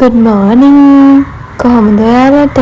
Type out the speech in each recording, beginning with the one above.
Good morning. කොහොමද ඔයාලට?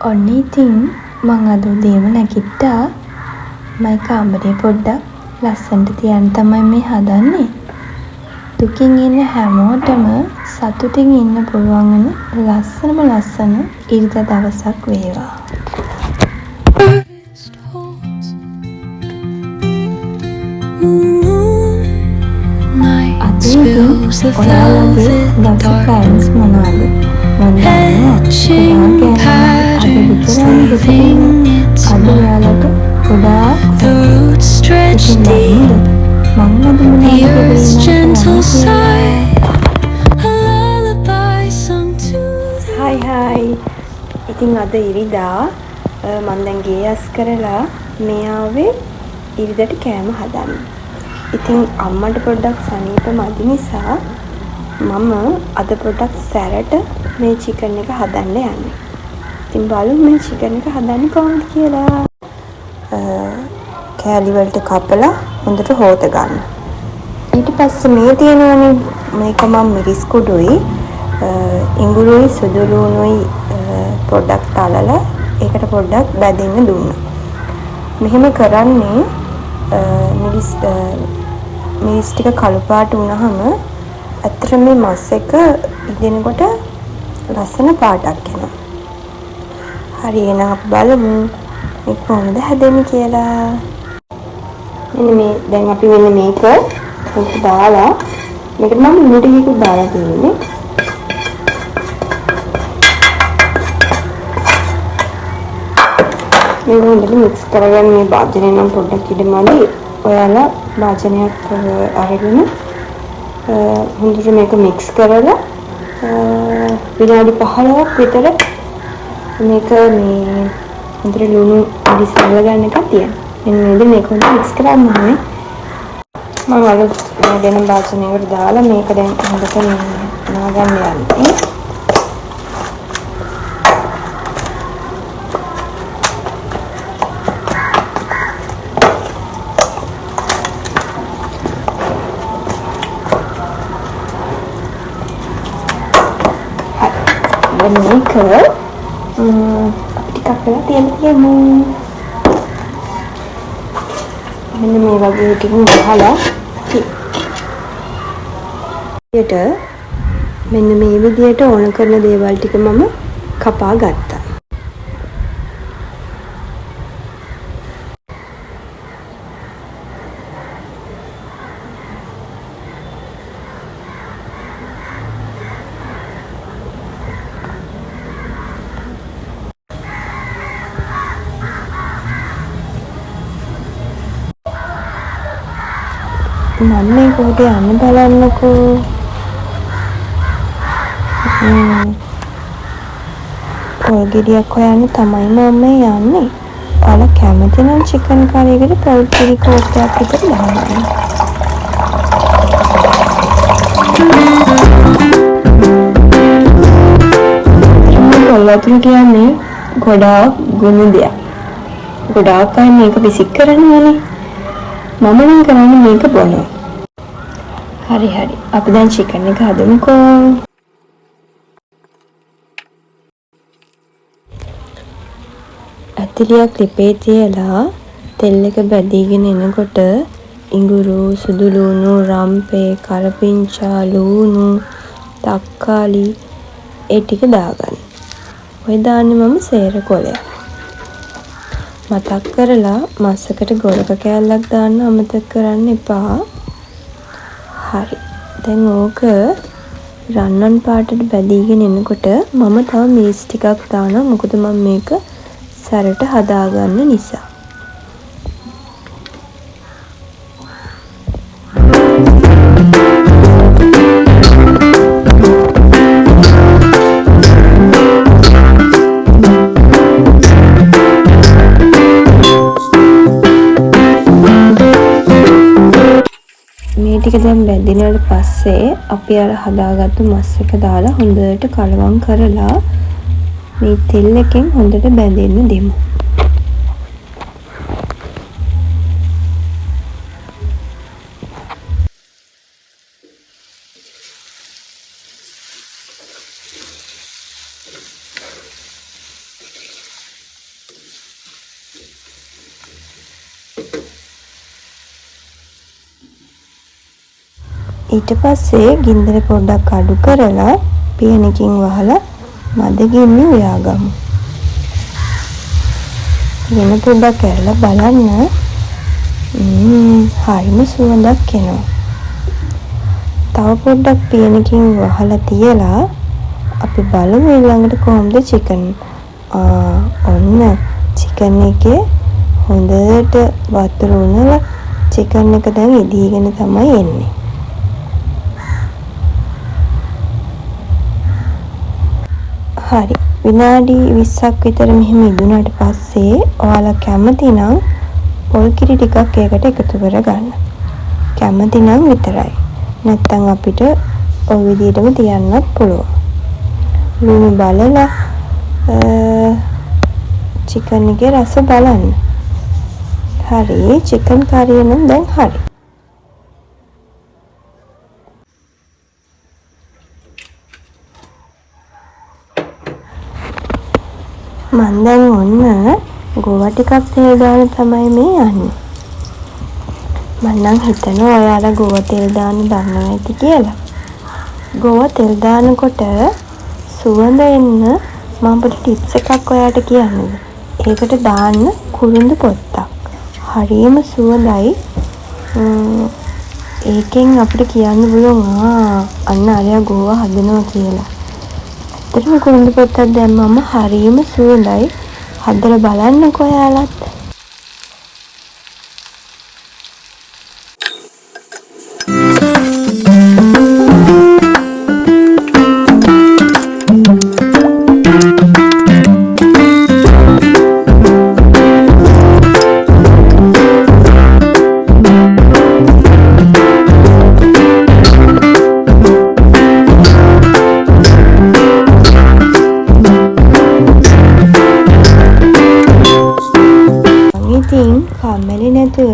ඔන්න ඉතින් මං අද උදේම නැගිට්ටා. මයි කාමරේ පොඩ්ඩක් ලස්සනට තියන්න තමයි මේ හදන්නේ. දුකින් ඉන්න හැමෝටම සතුටින් ඉන්න පුළුවන් වෙන ලස්සන ඉරිදා දවසක් වේවා. අද ඔයාලගේ දවස ප්ලෑන්ස් මොනවද? මම දන්නවා අද ඔයාලට ගොඩාක් හයි. ඉතින් අද ඉරිදා මම දැන් ගේ අස් කරලා මේ ආවේ ඉරිදට කෑම හදන්න. ඉතින් අම්මට පොඩ්ඩක් සනීප මදි නිසා මම අද පොඩ්ඩක් සැරට මේ චිකන් එක හදන්න යන්නේ. ඉතින් බලමු මේ චිකන් එක හදන්නේ කොහොමද කියලා. කෑලි වලට කපලා හොඳට හොත ගන්න. ඊට පස්සේ මේ තියෙනවනේ මේක මම මිරිස් කුඩුයි ඉඟුරුයි සුදු ලුණුයි පොඩ්ඩක් තලලා ඒකට පොඩ්ඩක් බැදෙන්න දුන්නා. මෙහෙම කරන්නේ මිරිස් ටික කළු පාට වුණාම අතර මේ මස් එක ඉදෙනකොට ලස්සන පාටක් එනවා. හරි එහෙනම් අපි බලමු මේක කොහොමද හැදෙන්නේ කියලා. මෙන්න මේ දැන් අපි මෙන්න මේක දාලා මේකට මම ලුණු ටිකක් දාලා තියෙන්නේ. මේක හොඳට මික්ස් කරගන්න. මේ භාජනය නම් පොඩ්ඩක් ඉඩමදි. ඔයාලා භාජනයක් අරගෙන හොඳට මේක මික්ස් කරලා විනාඩි 15ක් විතර මේක මේ හොඳට ලුණු දිසාව ගන්න එක තියෙනවා. මෙන්න මේක හොඳට මික්ස් කරන්න ඕනේ. මම අලුත් දෙන භාජනයකට දාලා මේක දැන් හොඳට නාගන්න යන්නේ. මේක ටිකක් වෙලා තියමු. මෙන්න මේ වගේ ටිකක් ගහලා මෙන්න මේ විදියට ඕන කරන දේවල් ටික මම කපා ගත්තා. මම මේ කොහෙද යන්නේ බලන්නකෝ. පොල් ගෙඩියක් හොයන්න තමයි මම යන්නේ. ඔයාලා කැමති නම් චිකන් කරි එකට පොල් ගෙඩි කෝට්ටයක් විතර දාන්න. පොල්වතුර කියන්නේ ගොඩාක් ගුණ දෙයක්. ගොඩාක් අය මේක විසික් කරනවානේ. මම නම් කරන්නේ මේක බොනවා. හරි. අපි දැන් චිකන් එක හදමුකෝ. ඇතිලියක් ලිපේ තියලා තෙල් එක බැදීගෙන එනකොට ඉඟුරු, සුදු ලුණු, රම්පේ, කරපිංචා, ලුණු, තක්කාලි ඒ ටික දාගන්න. ඔය දාන්නේ මම සේර කොලයක්. මතක් කරලා මස්සකට ගොඩක කෑල්ලක් දාන්න අමතක කරන්න එපා. හරි. දැන් ඕක රන්වන් පාටට බැදීගෙන එනකොට මම තව මිරිස් ටිකක් දානවා. මොකද මම මේක සැරට හදාගන්න නිසා. ටික දැන් බැදිනාට පස්සේ අපි අර හදාගත්තු මස් එක දාලා හොඳට කලවම් කරලා මේ තෙල් එකෙන් හොඳට බැඳෙන්න දෙමු. ඊට පස්සේ ගින්දර පොඩ්ඩක් අඩු කරලා පියනකින් වහලා මද ගින්නේ උයාගමු. වෙන පොඩ්ඩක් කරලා බලන්න. හරිම සුවඳක් එනවා. තව පොඩ්ඩක් පියනකින් වහලා තියලා අපි බලමු ඊළඟට කොහොමද චිකන්. ඔන්න චිකන් එකේ හොඳට වතුර උනලා චිකන් එක දැන් ඉදීගෙන තමයි එන්නේ. හරි. විනාඩි 20ක් විතර මෙහෙම ඉදුණාට පස්සේ ඔයාලා කැමති නම් පොල් කිරි ටිකක් ඒකට එකතු කරගන්න. කැමති නම් විතරයි. නැත්තම් අපිට ඔය විදිහටම තියන්නත් පුළුවන්. ලුණු බලලා චිකන් එකේ රස බලන්න. හරි. චිකන් කරිය නම් දැන් හරි. මම දැන් ඔන්න ගෝවා ටිකක් තෙල් දාන තමයි මේ යන්නේ. මම නම් හිතනවා ඔයාලා ගෝවා තෙල් දාන්න දන්නවා ඇති කියලා. ගෝවා තෙල් දානකොට සුවඳ එන්න මම පොඩි ටිප්ස් එකක් ඔයාලට කියන්නම්. ඒකට දාන්න කුරුඳු පොත්තක්. හරියම සුවඳයි. ඒකෙන් අපිට කියන්න පුළුවන් අන්න අරයා ගෝවා හදනවා කියලා. ඇත්තටම කුරුඳු පොත්තක් දැම්මම හරියම සුවඳයි. හදලා බලන්නකෝ ඔයාලත්. කම්මැලි නැතුව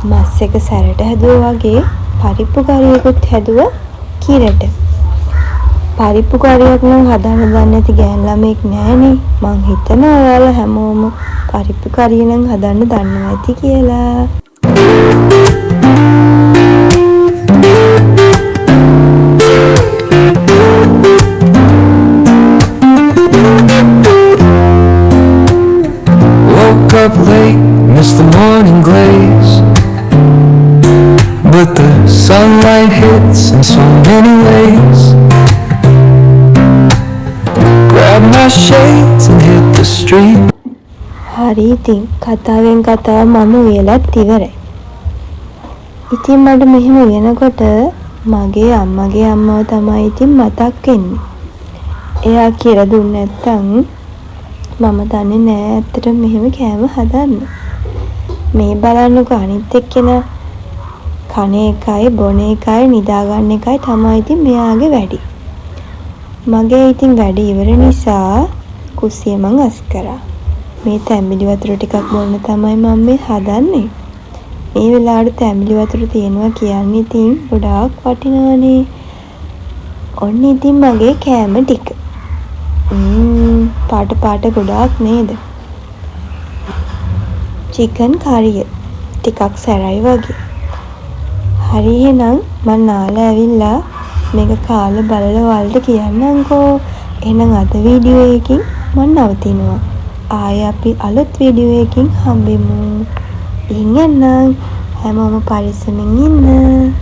මස් එක සැරට හැදුවා වගේ පරිප්පු කරියකුත් හැදුවා කිරට. පරිප්පු කරියක් නම් හදන්න දන්නේ නැති ගෑන් ළමෙක් නෑනේ. මං හිතනවා ඔයාලා හැමෝම පරිප්පු කරිය නම් හදන්න දන්නවා ඇති කියලා. Up late, missed the morning glaze, but the sunlight hits in so many ways. Grab my shades and hit the street. හරි ඉතින් කතාවෙන් කතාව මම උයලත් ඉවරයි. ඉතින් මට මෙහෙම වෙනකොට මගේ අම්මගේ අම්මව තමයි ඉතින් මතක් වෙන්නේ. එයා කියලා දුන්නේ නැත්තම් මම දන්නේ නෑ ඇත්තට මෙහෙම කෑම හදන්න. මේ බලන්නකෝ අනිත් එක්කෙනා කන එකයි බොන එකයි නිදාගන්න එකයි තමයි ඉතින් මෙයාගේ වැඩි. මගේ ඉතින් වැඩ ඉවර නිසා කුස්සිය මං අස් කරා. මේ තැඹිලි වතුර ටිකක් බොන්න තමයි මම මේ හදන්නේ. මේ වෙලාවට තැඹිලි වතුර තියෙනවා කියන්නේ ඉතින් ගොඩාක් වටිනවනේ. ඔන්න ඉතින් මගේ කෑම ටික. පාට ගොඩාක් නේද? චිකන් කරිය ටිකක් සැරයි වගේ. හරි එහෙනම් මම නාලා ඇවිල්ලා මේක කාලා බලලා ඔයාලට කියන්නම්කෝ. එහෙනම් අද වීඩියෝ එකකින් මම නවතිනවා. ආයෙ අපි අලුත් වීඩියෝ එකකින් හම්බෙමු. ඉතින් එන්නම් හැමෝම පරිස්සමෙන් ඉන්න.